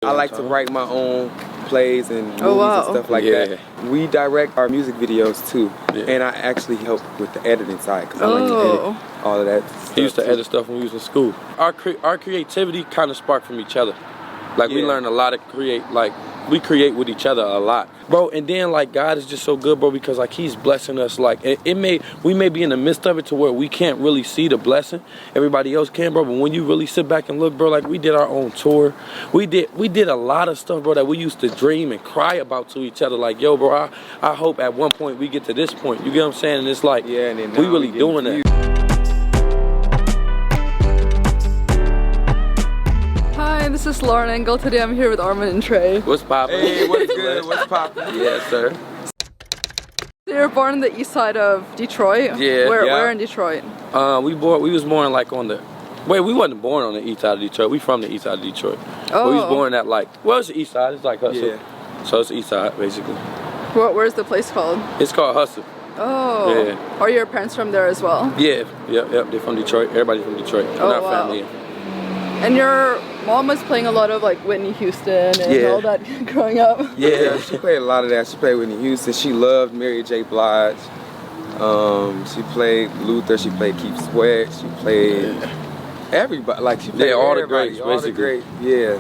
I like to write my own plays and movies and stuff like that. We direct our music videos too, and I actually help with the editing side because I like to edit all of that stuff. He used to edit stuff when we was in school. Our creativity kind of sparked from each other. Like we learned a lot to create, like we create with each other a lot, bro. And then like God is just so good, bro, because like He's blessing us. Like we may be in the midst of it to where we can't really see the blessing. Everybody else can, bro. But when you really sit back and look, bro, like we did our own tour. We did a lot of stuff, bro, that we used to dream and cry about to each other. Like, yo, bro, I hope at one point we get to this point. You get what I'm saying? And it's like, and then we really doing that. Hi, this is Lauren Engel. Today I'm here with Ar'mon and Trey. What's poppin'? Hey, what's good? What's poppin'? Yes, sir. You were born on the east side of Detroit? Yeah. Where in Detroit? We was born like on the... Wait, we wasn't born on the east side of Detroit. We from the east side of Detroit. Oh. But we was born at like... Well, it's the east side. It's like Hustle. Yeah. So it's the east side, basically. Where's the place called? It's called Hustle. Oh. Yeah. Are your parents from there as well? Yeah. Yep. They're from Detroit. Everybody's from Detroit. Oh, our wow. family. And your mom was playing a lot of like Whitney Houston and all that growing up. Yeah, she played a lot of that. She played Whitney Houston. She loved Mary J. Blige. She played Luther. She played Keith Sweat. She played everybody. Like she played all the greats, all basically. Yeah.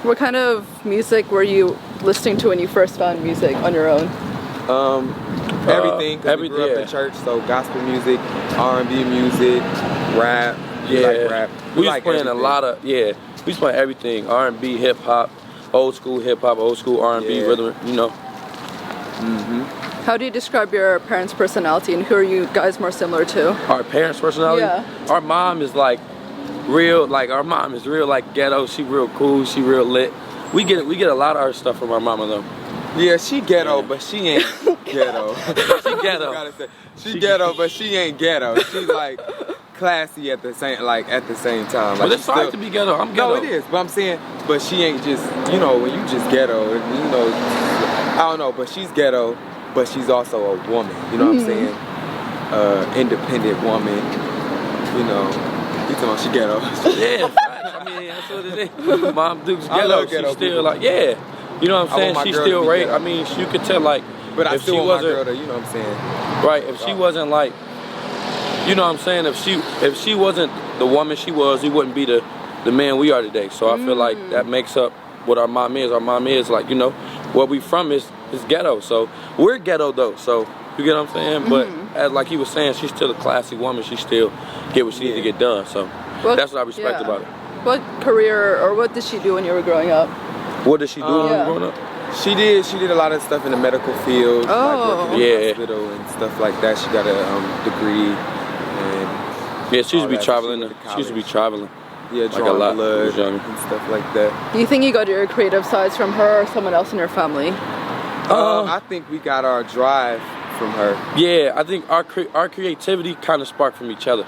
What kind of music were you listening to when you first found music on your own? Everything. We grew up in church, so gospel music, R&B music, rap. We like rap. We was playing a lot of we was playing everything. R&B, hip hop, old school hip hop, old school R&B, rhythm. You know. How do you describe your parents' personality, and who are you guys more similar to? Our parents' personality? Yeah. Our mom is like real, like ghetto. She real cool, she real lit. We get a lot of our stuff from our mama though. Yeah, she ghetto, but she ain't ghetto. She ghetto. She ghetto, but she ain't ghetto. She's like classy at the same time. Like, but it's fine to be ghetto. I'm ghetto. No, it is. But I'm saying, but she ain't just, you know, when you just ghetto, you know, I don't know, but she's ghetto, but she's also a woman. You know what I'm saying? Independent woman. You know, you talking about she ghetto? Yeah, I mean that's what it is. Mom Duke's ghetto. She's still like, you know what I'm saying? She's still right. I mean, you could tell like, but I if still she want my wasn't, girl to, you know what I'm saying? Right. If she wasn't like, you know what I'm saying? If she wasn't the woman she was, we wouldn't be the man we are today. So I feel like that makes up what our mom is. Our mom is like, you know, where we from is ghetto. So we're ghetto though. So you get what I'm saying? But as like he was saying, she's still a classy woman. She still get what she needs to get done. So that's what I respect about it. What career or what did she do when you were growing up? What did she do when you were growing up? She did a lot of stuff in the medical field, like working in the hospital and stuff like that. She got a degree. And she used to be traveling. She used to be traveling. Yeah, drawing like blood and stuff like that. Do you think you got your creative sides from her or someone else in your family? I think we got our drive from her. Yeah, I think our creativity kind of sparked from each other.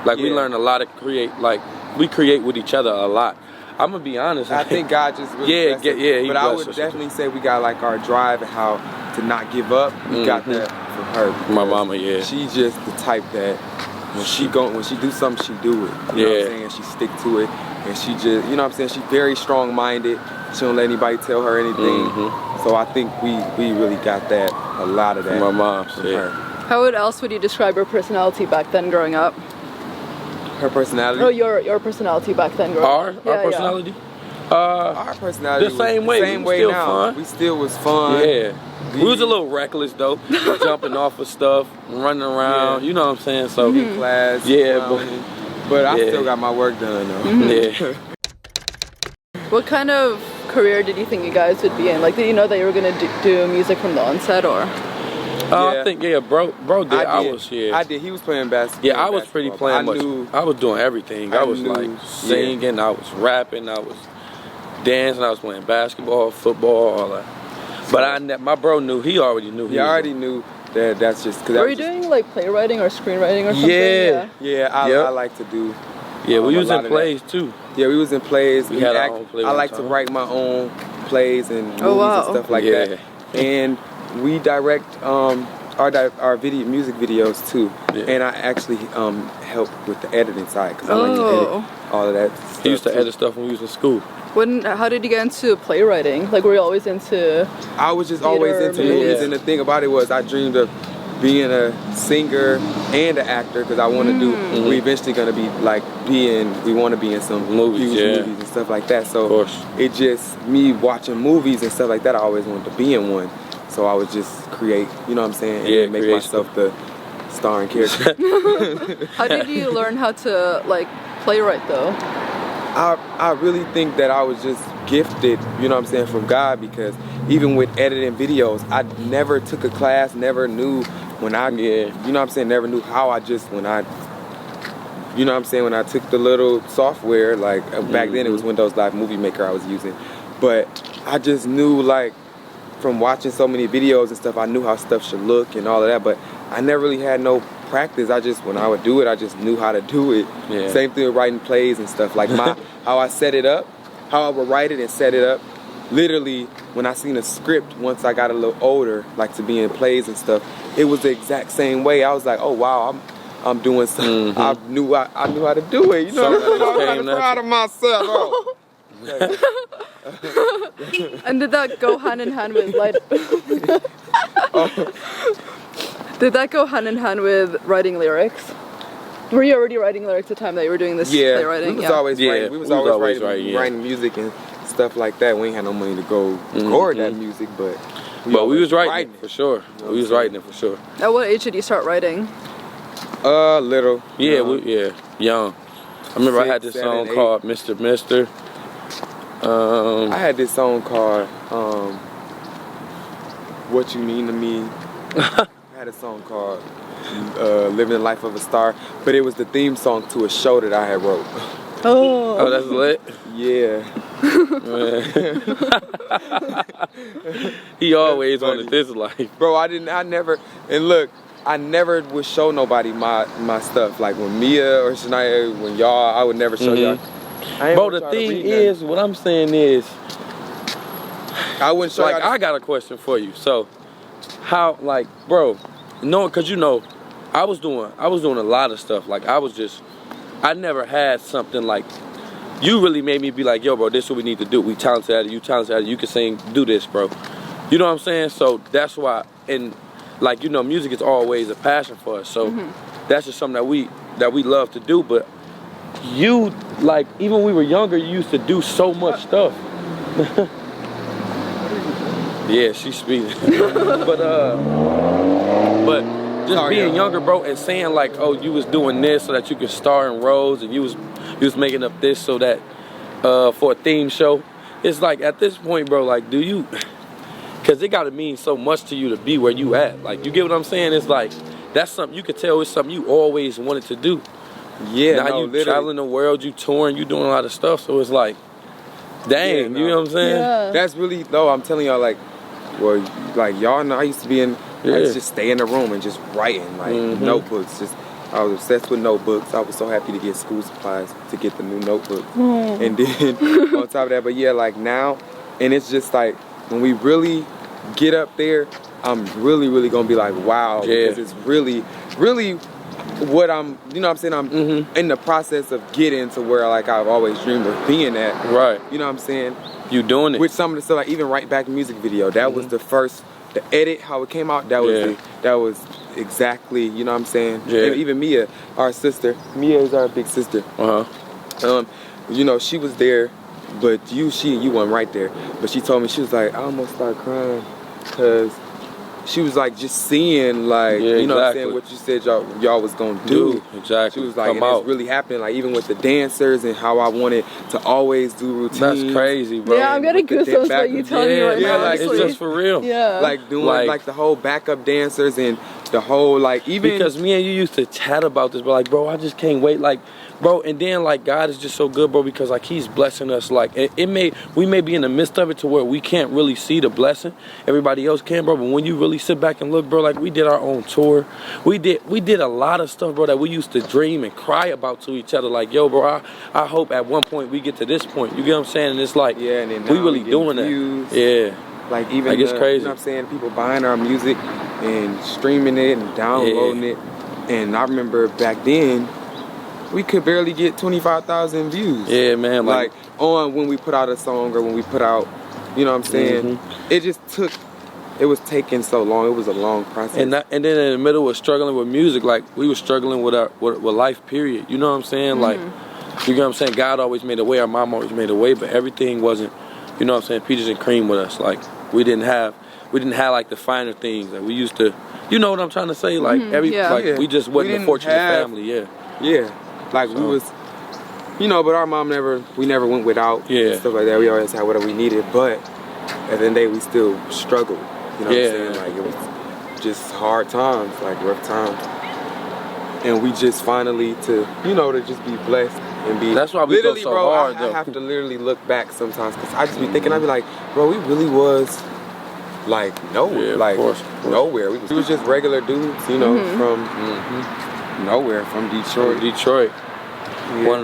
Like we learned a lot to create. Like we create with each other a lot. I'm gonna be honest. I think God just really but I would definitely say we got like our drive and how to not give up. We got that from her. My mama, She's just the type that when she do something, she do it. You know what I'm saying? She stick to it, and she just, you know what I'm saying? She's very strong-minded. She don't let anybody tell her anything. So I think we really got that, a lot of that. My mom, from her. How else would you describe her personality back then growing up? Her personality? Oh, your personality back then growing up. Our personality? Our personality the same way. Same way now. Fun. We still was fun. Yeah. We was a little reckless though, jumping off of stuff, running around. You know what I'm saying? So in class. But I still got my work done though. What kind of career did you think you guys would be in? Like, did you know that you were gonna do music from the onset, or? I think bro did. I did. He was playing basketball. Yeah, I was pretty playing much. I was doing everything. I was like singing. I was rapping. I was dancing. I was playing basketball, football, all that. But my bro knew. He already knew. He already knew that. That's just because. Were you doing like playwriting or screenwriting or something? Yeah. I like to do. Yeah, we was in plays too. Yeah, we was in plays. We had our own play. I like to write my own plays and movies and stuff like that. And we direct our music videos too. And I actually help with the editing side because I like to edit all of that stuff. He used to edit stuff when we was in school. How did you get into playwriting? Like, were you always into? I was just always into movies, and the thing about it was I dreamed of being a singer and an actor because I want to do. We eventually gonna be like we want to be in some movies and stuff like that. So it just me watching movies and stuff like that. I always wanted to be in one, so I would just create. You know what I'm saying? And make myself the starring character. How did you learn how to like playwright though? I really think that I was just gifted, you know what I'm saying, from God, because even with editing videos, I never took a class, never knew when I, you know what I'm saying, never knew how I just, when I, you know what I'm saying, when I took the little software, like back then it was Windows Live Movie Maker I was using, but I just knew like from watching so many videos and stuff, I knew how stuff should look and all of that, but I never really had no practice. I just, when I would do it, I just knew how to do it. Same thing with writing plays and stuff. Like how I set it up, how I would write it and set it up. Literally, when I seen a script, once I got a little older, like to be in plays and stuff, it was the exact same way. I was like, oh wow, I'm doing something. I knew how to do it. You know, I'm kind of proud of myself. Oh. And did that go hand in hand with Did that go hand in hand with writing lyrics? Were you already writing lyrics at the time that you were doing this playwriting? We was always writing. We was always writing music and stuff like that. We ain't had no money to go record that music, but we was writing it for sure. We was writing it for sure. At what age did you start writing? Little. Young. I remember 6, I had this 7, song 8. Called Mr. Mister. I had this song called What You Mean to Me. I had a song called Living the Life of a Star, but it was the theme song to a show that I had wrote. Oh, that's lit? Yeah. He always wanted this life. Bro, I never would show nobody my stuff. Like when Mia or Shania, when y'all, I would never show y'all. Bro, the thing is, what I'm saying is, I wouldn't show like, I got a question for you. So, how, like, bro, cause you know, I was doing a lot of stuff. Like, I never had something like, you really made me be like, yo, bro, this is what we need to do. We talented at it, you talented at it, you can sing, do this, bro. You know what I'm saying? So that's why, and like, you know, music is always a passion for us. So that's just something that we love to do. But you, like, even when we were younger, you used to do so much stuff. Yeah, she's speeding. but just being younger, bro, and saying like, oh, you was doing this so that you could star in roles, and you was making up this so that for a theme show. It's like at this point, bro, like, do you? Because it got to mean so much to you to be where you at. Like, you get what I'm saying? It's like that's something you could tell it's something you always wanted to do. Yeah, now you literally traveling the world, you touring, you doing a lot of stuff. So it's like, dang, you know what I'm saying? Yeah. That's really, I'm telling y'all, like, well, like, y'all know I used to be in, I used to just stay in the room and just writing, like, notebooks. I was obsessed with notebooks. I was so happy to get school supplies to get the new notebooks. And then on top of that, but yeah, like now, and it's just like, when we really get up there, I'm really, really gonna be like, wow, because it's really, really what I'm, you know what I'm saying, I'm in the process of getting to where, like, I've always dreamed of being at. Right. You know what I'm saying? You doing it. With some of the stuff, like even Right Back music video, that was the first, the edit, how it came out, that was exactly, you know what I'm saying? Yeah. And even Mia, our sister, Mia is our big sister. You know, she was there, but you weren't right there. But she told me, she was like, I almost started crying, because she was like just seeing, like, you know what I'm saying, what you said y'all was gonna do. Exactly. She was like, and it's really happening, like even with the dancers and how I wanted to always do routines. That's crazy, bro. Yeah, I'm getting goosebumps by you telling me right now. Like, it's just for real. Yeah. Like doing like the whole backup dancers and the whole, like, even because me and you used to chat about this, but like, bro, I just can't wait, like, bro. And then like, God is just so good, bro, because like He's blessing us. Like, we may be in the midst of it to where we can't really see the blessing. Everybody else can, bro. But when you really sit back and look, bro, like we did our own tour. We did a lot of stuff, bro, that we used to dream and cry about to each other. Like, yo, bro, I hope at one point we get to this point. You get what I'm saying? And it's like, and then we really doing views. that. Yeah. Like even like, it's crazy. You know what I'm saying? People buying our music and streaming it and downloading it. And I remember back then, we could barely get 25,000 views. Yeah, man. Like on when we put out a song or when we put out, you know what I'm saying? It just took. It was taking so long. It was a long process. And then in the middle was struggling with music. Like we were struggling with with life. Period. You know what I'm saying? Like, you know what I'm saying? God always made a way. Our mom always made a way, but everything wasn't. You know what I'm saying? Peaches and cream with us. Like we didn't have like the finer things that we used to. You know what I'm trying to say? Like we just wasn't a fortunate family. Yeah. Like we was. You know, but our mom we never went without and stuff like that. We always had whatever we needed, but at the end of the day, we still struggled. You know what I'm saying? Like, it was just hard times, like rough times. And we just finally to just be blessed and be. That's why we go so hard, though. I have to literally look back sometimes because I just be thinking, I be like, bro, we really was like nowhere. Like, of course. Nowhere. We was just regular dudes, from nowhere, from Detroit. Yeah. One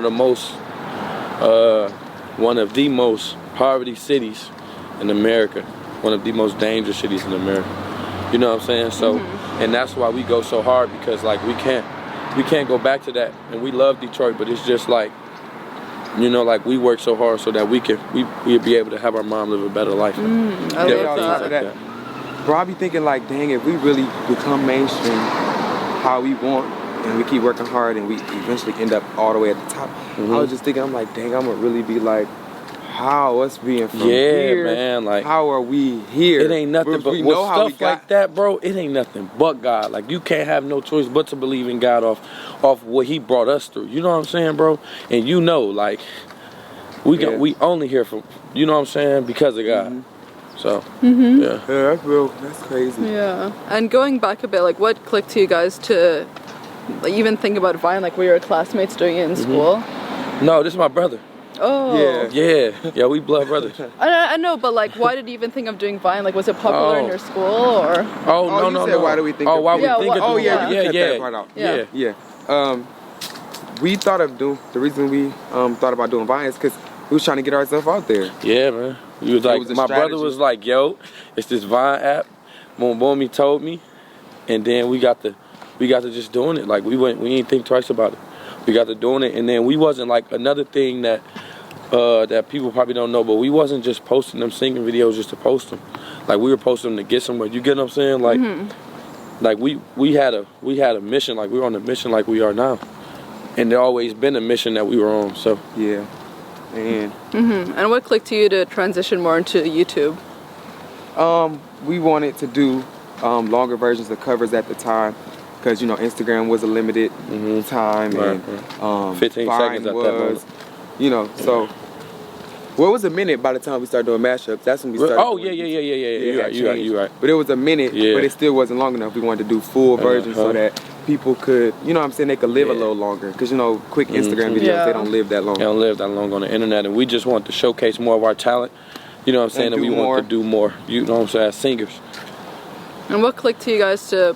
of the most poverty cities in America. One of the most dangerous cities in America. You know what I'm saying? So, and that's why we go so hard because like we can't go back to that. And we love Detroit, but it's just like, like we work so hard so that we'll be able to have our mom live a better life. I love that. Bro, I be thinking like, dang, if we really become mainstream how we want and we keep working hard and we eventually end up all the way at the top. I was just thinking, I'm like, dang, I'm gonna really be like, how us being from here, man, like how are we here? It ain't nothing but with stuff like that, bro. It ain't nothing but God. Like you can't have no choice but to believe in God off what He brought us through. You know what I'm saying, bro? And like we only hear from you know what I'm saying because of God. So yeah, that's real. That's crazy. Yeah, and going back a bit, like what clicked to you guys to even think about Vine? Like were your classmates doing it in school? No, this is my brother. Oh. Yeah, we blood brothers. I know, but like, why did you even think of doing Vine? Like, was it popular in your school or? No. Why do we think? Why we think of doing? That part out. Yeah. We thought of the reason we thought about doing Vine is because we was trying to get ourselves out there. Yeah, man. We was like, my brother was like, yo, it's this Vine app. Boom, told me, and then we got to just doing it. Like we didn't think twice about it. We got to doing it, and then we wasn't like another thing that people probably don't know, but we wasn't just posting them singing videos just to post them. Like we were posting them to get somewhere. You get what I'm saying? Like, like we had a mission. Like we were on a mission, like we are now, and there always been a mission that we were on. So yeah, and and what clicked to you to transition more into YouTube? We wanted to do longer versions of covers at the time. Because Instagram was a limited time, and 15 Vine seconds at that moment. So it was a minute by the time we started doing mashups. That's when we started. Oh yeah. You're right. But it was a minute, but it still wasn't long enough. We wanted to do full versions so that people could, they could live a little longer. Because quick Instagram videos, they don't live that long. They don't live that long on the internet, and we just want to showcase more of our talent. You know what I'm saying? And we want to do more. You know what I'm saying? As singers. And what clicked to you guys to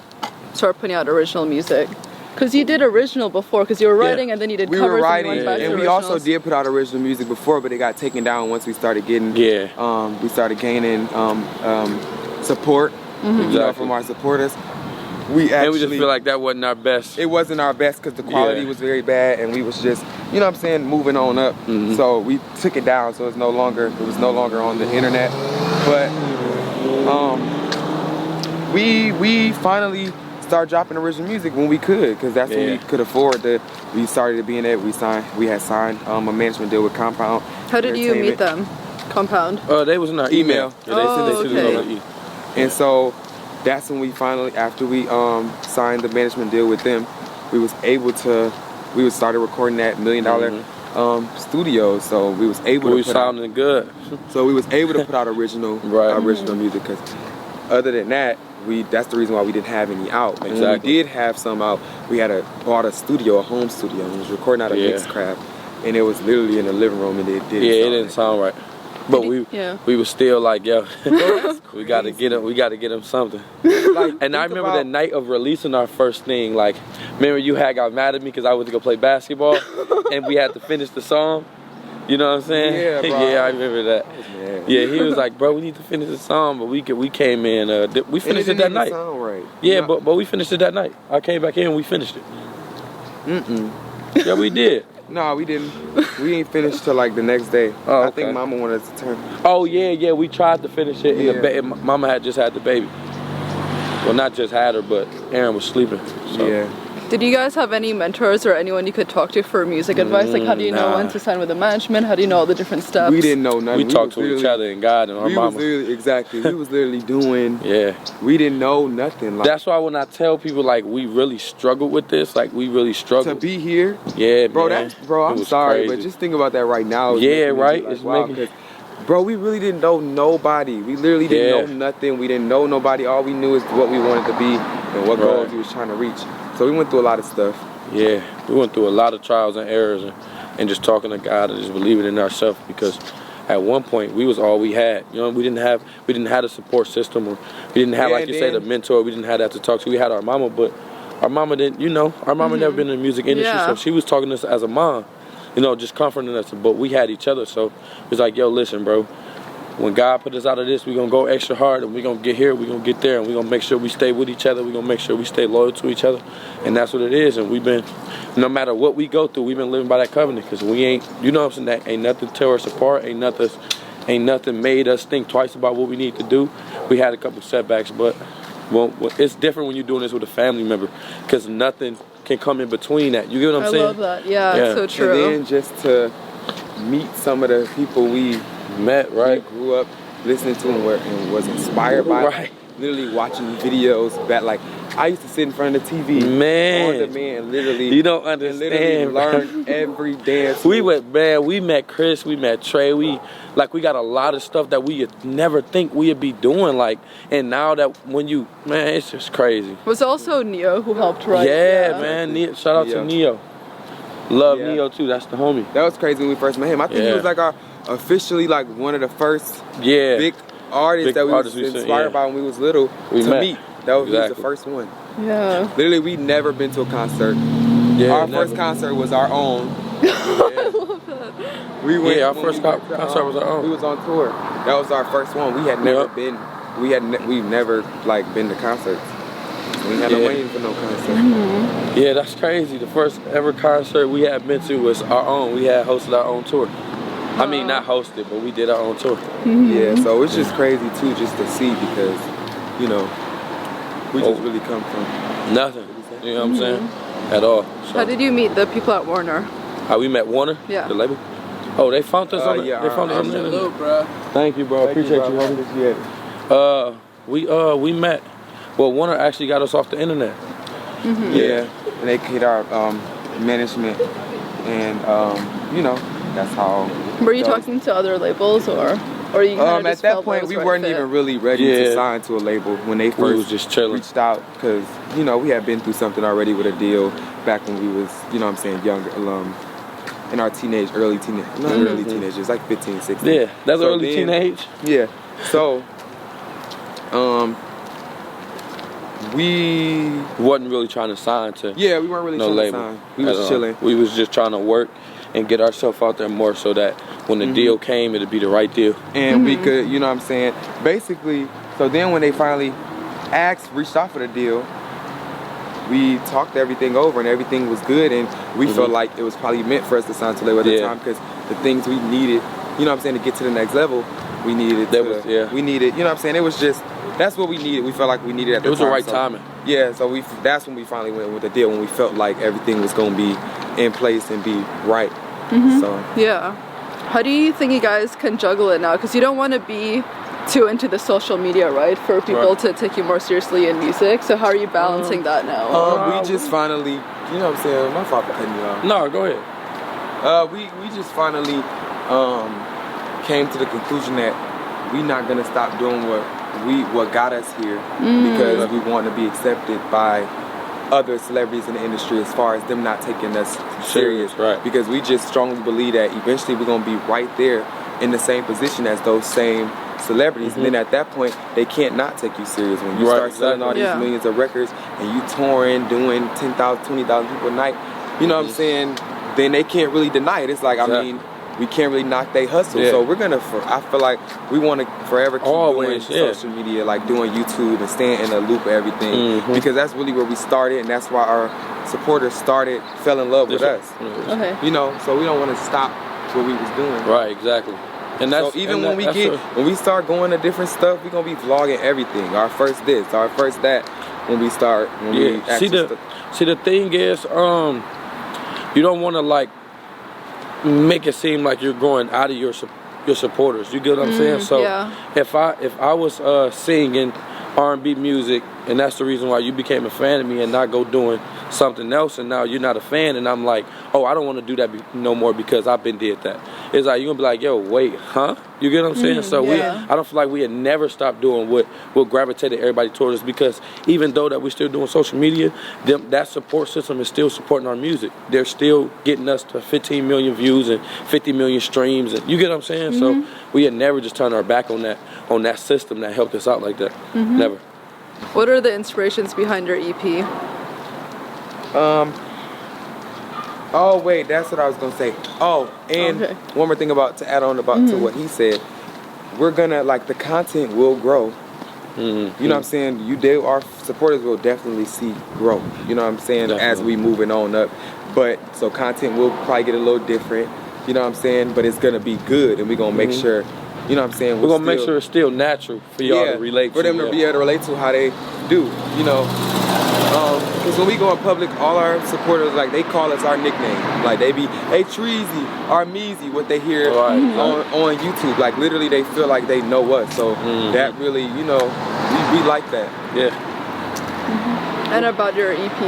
start putting out original music? Because you did original before, because you were writing and then you did covers. We were writing, and we originals. also did put out original music before, but it got taken down once we started getting. We started gaining support, from our supporters. We just feel like that wasn't our best. It wasn't our best because the quality was very bad, and we was just, moving on up. So we took it down, so it was no longer on the internet. But we finally started dropping original music when we could, because that's when we could afford to. We started to be in it. We had signed a management deal with Compound. How did you meet them? Compound? They was in our email. Yeah, okay. And so that's when we finally, after we signed the management deal with them, we started recording that $1 Million studio. So we was able to sounding good. So we was able to put out original music, because other than that, that's the reason why we didn't have any out. Exactly. When we did have some out, we bought a home studio, and was recording out of Mixcraft, and it was literally in the living room, and it didn't sound right. But we was still like, yo, we gotta get him something. And I remember the night of releasing our first thing, like, remember you had got mad at me because I went to go play basketball, and we had to finish the song. You know what I'm saying? Yeah, bro. Yeah, I remember that. Yeah, he was like, bro, we need to finish the song, but we came in, we finished it that night. Sound right. Yeah, but we finished it that night. I came back in and we finished it. Yeah, we did. No, we didn't. We ain't finished till like the next day. Oh, I think okay. Mama wanted us to turn. Oh yeah, we tried to finish it. Yeah. Mama had just had the baby. Well, not just had her, but Aaron was sleeping. So. Yeah. Did you guys have any mentors or anyone you could talk to for music advice? Like, how do you know when to sign with the management? How do you know all the different steps? We didn't know nothing. We talked to each other and God and our mama. Exactly. We was literally doing. Yeah. We didn't know nothing. Like, that's why when I tell people like we really struggled with this, like we really struggled to be here. Yeah, bro. Man. I'm sorry, crazy. but just think about that right now. Yeah, right. Like, it's wow, making. Bro, we really didn't know nobody. We literally didn't know nothing. We didn't know nobody. All we knew is what we wanted to be and what goals we was trying to reach. So we went through a lot of stuff. Yeah, we went through a lot of trials and errors and just talking to God and just believing in ourselves, because at one point we was all we had. You know, we didn't have a support system, or we didn't have, like you say, the mentor. We didn't have that to talk to. We had our mama, but our mama didn't, our mama never been in the music industry, so she was talking to us as a mom, just comforting us, but we had each other. So it was like, yo, listen, bro, when God put us out of this, we're going to go extra hard, and we're going to get here, we're going to get there, and we're going to make sure we stay with each other. We're going to make sure we stay loyal to each other, and that's what it is. And we've been, no matter what we go through, we've been living by that covenant, because we ain't, what I'm saying, that ain't nothing tear us apart, ain't nothing made us think twice about what we need to do. We had a couple setbacks, but it's different when you're doing this with a family member, because nothing can come in between that. You get what I'm saying? I love that. Yeah, it's so true. And then just to meet some of the people we met, right? We grew up listening to and was inspired by. Right. Literally watching videos that, like, I used to sit in front of the TV, man, on demand, literally. You don't understand. Learn every dance. We met Chris, we met Trey. We got a lot of stuff that we would never think we'd be doing. Like, and now that it's just crazy. It was also Neo who helped write. Yeah, man. Shout out to Neo. Love Neo too. That's the homie. That was crazy when we first met him. I think he was like officially like one of the first big artists that we was inspired by when we was little to meet. That was the first one. Yeah. Literally, we'd never been to a concert. Yeah, our first concert was our own. I love that. We went. Our first concert was our own. We was on tour. That was our first one. We had never been. We've never like been to concerts. We had no waiting for no concert. Yeah, that's crazy. The first ever concert we had been to was our own. We had hosted our own tour. I mean, not hosted, but we did our own tour. Yeah, so it's just crazy too, just to see, because we just really come from nothing. You know what I'm saying? At all. So. How did you meet the people at Warner? How we met Warner? Yeah. The label? Oh, they found us on the they found us on the internet. Bro. Thank you, bro. Appreciate you, homie. We met. Well, Warner actually got us off the internet. Yeah, and they hit our management, and that's how. Were you talking to other labels, or you kind of at that point we weren't even really ready to sign to a label when they first was just chilling. Reached out, because we had been through something already with a deal back when we was younger, in our early teenagers, like 15, 16. Yeah, that's early teenage. Yeah, so we wasn't really trying to sign to. Yeah, we weren't really trying to sign. We was chilling. We was just trying to work and get ourselves out there more, so that when the deal came, it'd be the right deal. And we could, basically, so then when they finally reached out for the deal, we talked everything over and everything was good, and we felt like it was probably meant for us to sign to label at the time, because the things we needed, to get to the next level, we needed we needed, it was just, that's what we needed. We felt like we needed at the time. It was the right timing. Yeah, so that's when we finally went with the deal, when we felt like everything was going to be in place and be right. So yeah. How do you think you guys can juggle it now? Because you don't want to be too into the social media, right? For people to take you more seriously in music. So how are you balancing that now? We just finally, my fault for cutting you off. No, go ahead. We just finally came to the conclusion that we're not gonna stop doing what got us here, because we want to be accepted by other celebrities in the industry, as far as them not taking us serious. Right. Because we just strongly believe that eventually we're gonna be right there in the same position as those same celebrities, and then at that point they can't not take you serious when you start selling all these millions of records and you touring, doing 10,000, 20,000 people a night. You know what I'm saying? Then they can't really deny it. It's like, I mean, we can't really knock they hustle. Yeah. So we're gonna, I feel like we want to forever keep Always, doing social media, like doing YouTube and staying in the loop of everything, because that's really where we started, and that's why our supporters fell in love with us. Okay. You know, so we don't want to stop what we was doing. Right, exactly. And that's, so even when we start going to different stuff, we're gonna be vlogging everything. Our first this, our first that. When we start, see the thing is, you don't want to like make it seem like you're going out of your supporters. You get what I'm saying? So if I was singing R&B music, and that's the reason why you became a fan of me, and not go doing something else, and now you're not a fan, and I'm like, oh, I don't want to do that no more because I've been did that. It's like, you're gonna be like, yo, wait, huh? You get what I'm saying? So I don't feel like we had never stopped doing what gravitated everybody towards us, because even though that we're still doing social media, that support system is still supporting our music. They're still getting us to 15 million views and 50 million streams, and you get what I'm saying? So we had never just turned our back on that system that helped us out like that. Never. What are the inspirations behind your EP? Oh wait, that's what I was gonna say. Oh, and one more thing to add on to what he said. We're gonna, like, the content will grow. You know what I'm saying? Our supporters will definitely see growth. You know what I'm saying? Definitely. As we moving on up. But so content will probably get a little different. You know what I'm saying? But it's gonna be good, and we're gonna make sure. You know what I'm saying? We're gonna make sure it's still natural for y'all to relate to. For them to be able to relate to how they do. You know. Because when we go in public, all our supporters, like, they call us our nickname. Like, they be, hey, Treezy, Armeezy, what they hear on YouTube. Like, literally, they feel like they know us. So that really, you know, we like that. Yeah. And about your EP?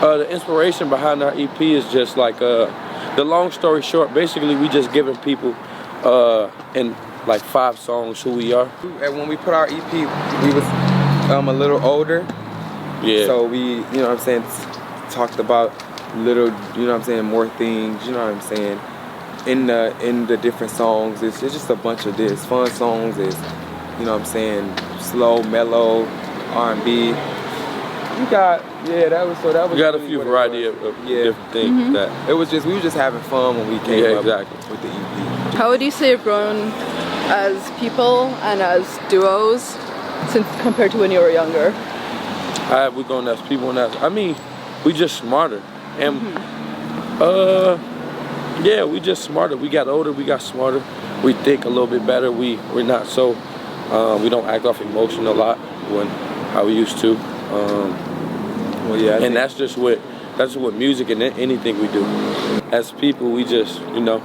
The inspiration behind our EP is just like, the long story short, basically, we just giving people in like 5 songs who we are. And when we put our EP, we was a little older. Yeah. So we, you know what I'm saying, talked about little, you know what I'm saying, more things, you know what I'm saying, in the different songs. It's just a bunch of this. Fun songs is, you know what I'm saying, slow, mellow, R&B. We got a few variety of different things. That it was just, we were just having fun when we came up with the EP. How would you say you've grown as people and as duos since compared to when you were younger? We're going as people, and I mean, we just smarter, and we just smarter. We got older, we got smarter. We think a little bit better. We're not so we don't act off emotion a lot how we used to. And that's just what music and anything we do. As people, we just, you know,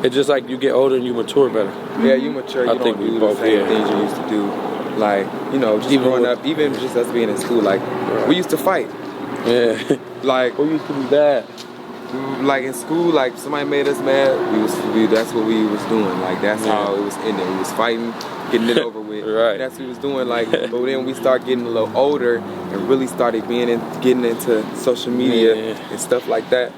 it's just like you get older and you mature better. Yeah, you mature. You don't do the same things you used to do. Like, you know, just growing up, even just us being in school, like, we used to fight. Yeah. Like, we used to be bad. Like, in school, like, somebody made us mad, that's what we was doing. Like, that's how it was in there. We was fighting, getting it over with. Right. That's what we was doing. Like, but then we started getting a little older and really started getting into social media and stuff like that.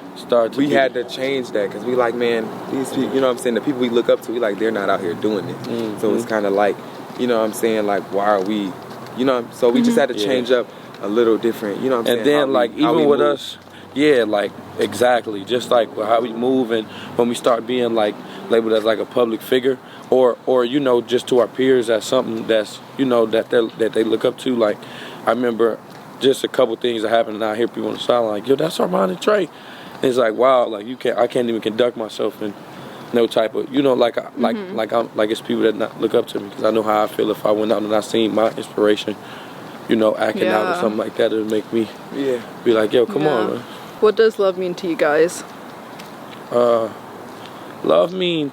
We had to change that, because we like, man, these people, you know what I'm saying, the people we look up to, we like, they're not out here doing it. So it's kind of like, you know what I'm saying, like, why are we, you know, so we just had to change up a little different, you know what I'm saying. And then, like, even with us, like, exactly, just like how we move, and when we start being, like, labeled as, like, a public figure, or you know, just to our peers as something that's, you know, that they look up to. Like, I remember just a couple things that happened, and I hear people on the side like, yo, that's Ar'mon and Trey. And it's like, wow, like, I can't even conduct myself in no type of, you know, like it's people that not look up to me, because I know how I feel if I went out and I seen my inspiration, you know, acting out or something like that. It would make me be like, yo, come on, man. What does love mean to you guys? Love mean,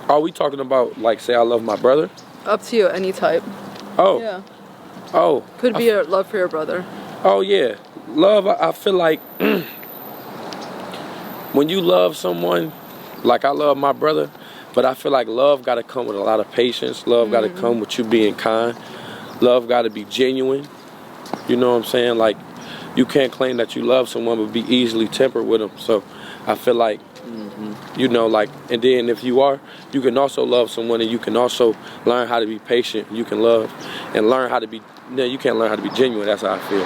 are we talking about, like, say I love my brother? Up to you, any type. Oh. Yeah. Oh. Could be a love for your brother. Oh, yeah. Love, I feel like when you love someone, like I love my brother, but I feel like love got to come with a lot of patience. Love got to come with you being kind. Love got to be genuine. You know what I'm saying? Like, you can't claim that you love someone but be easily tempered with them. So I feel like, you know, like, and then if you can also love someone, and you can also learn how to be patient. You can love and learn how to be, you can't learn how to be genuine. That's how I feel.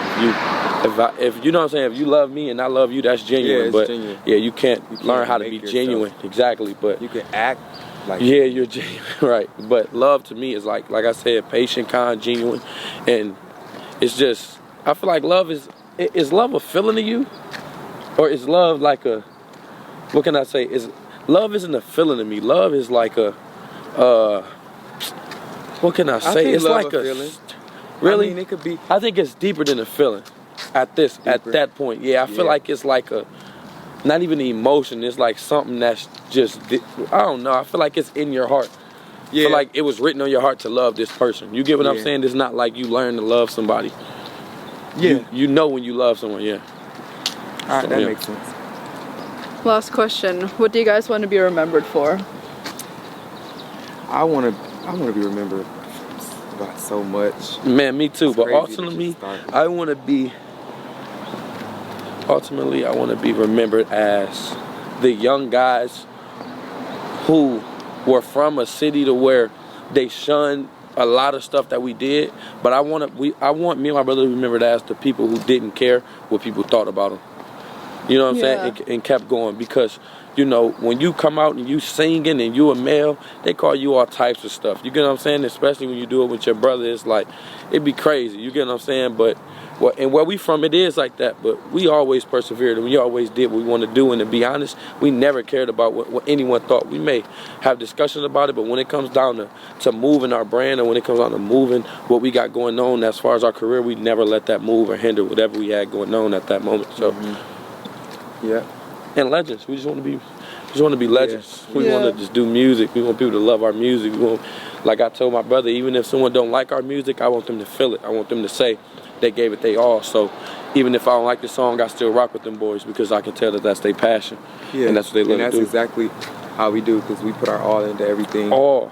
if you know what I'm saying, if you love me and I love you, that's genuine. It's but genuine. yeah, you can't learn how to be yourself. genuine. Exactly, but you can act like yeah, you're genuine, right? But love to me is like I said, patient, kind, genuine, and it's just I feel like love is love a feeling to you, or is love like a what can I say? Love isn't a feeling to me. Love is like a what can I say? I think It's love like a feeling. Really? I mean, it could be. I think it's deeper than a feeling. At that point, yeah, I feel like it's like not even an emotion. It's like something that's just, I don't know. I feel like it's in your heart. Yeah. I feel like it was written on your heart to love this person. You get what I'm saying? It's not like you learn to love somebody. Yeah. You know when you love someone. Yeah. All right, that makes sense. Last question. What do you guys want to be remembered for? I want to be remembered about so much. Man, me too. But ultimately, I want to be remembered as the young guys who were from a city to where they shunned a lot of stuff that we did. But I want me and my brother to be remembered as the people who didn't care what people thought about them. You know what I'm saying? And kept going, because you know, when you come out and you singing and you a male, they call you all types of stuff. You get what I'm saying? Especially when you do it with your brother, it's like, it'd be crazy. You get what I'm saying? But, and where we from, it is like that. But we always persevered and we always did what we want to do. And to be honest, we never cared about what anyone thought. We may have discussions about it, but when it comes down to moving our brand, and when it comes down to moving what we got going on as far as our career, we never let that move or hinder whatever we had going on at that moment. So, yeah. And legends. We just want to be legends. Yeah. We want to just do music. We want people to love our music. We want, like I told my brother, even if someone don't like our music, I want them to feel it. I want them to say they gave it they all. So even if I don't like the song, I still rock with them boys, because I can tell that that's their passion. Yeah. And that's what they love to do. And that's exactly how we do, because we put our all into everything. All.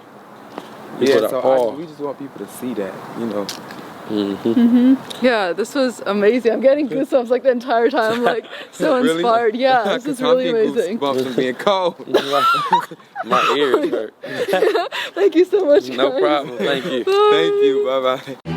We just want people to see that, you know. Yeah, this was amazing. I'm getting goosebumps like the entire time. I'm like so inspired. Really? Yeah, this is really amazing. Goosebumps from being cold. My ears hurt. Thank you so much. No problem. Thank you. Bye. Thank you. Bye bye.